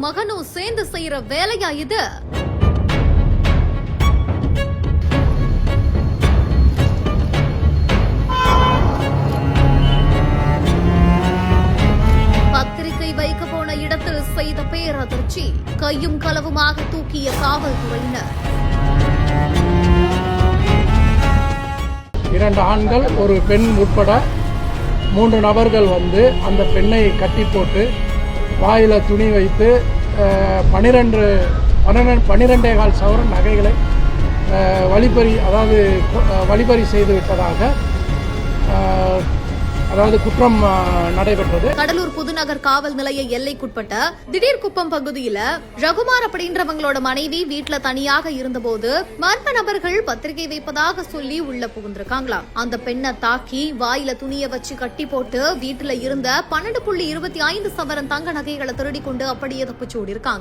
மகனும் சேர்ந்து செய்யற வேலையா இது? பத்திரிகை வைக்க போன இடத்தில் செய்த பேரதிர்ச்சி, கையும் களவுமாக தூக்கிய காவல்துறையினர். 2 ஆண்கள் ஒரு பெண் உட்பட 3 நபர்கள் வந்து அந்த பெண்ணை கட்டி போட்டு வாயில துணி வைத்து 12.25 சவரன் நகைகளை வழிப்பறி செய்து விட்டதாக குற்றம் நடைபெற்றது. கடலூர் புதுநகர் காவல் நிலைய எல்லைக்குட்பட்ட திடீர்குப்பம் பகுதியில ரகுமார் அப்படின்றவங்களோட மனைவி வீட்டுல தனியாக இருந்தபோது மர்ம நபர்கள் பத்திரிகை வைப்பதாக சொல்லி உள்ள புகுந்திருக்காங்களாம். அந்த பெண்ணை தாக்கி வாயில துணிய வச்சு கட்டி போட்டு வீட்டுல இருந்த 12.25 சவரன் தங்க நகைகளை திருடி கொண்டு அப்படியே தப்பிச்சு ஓடி இருக்காங்க.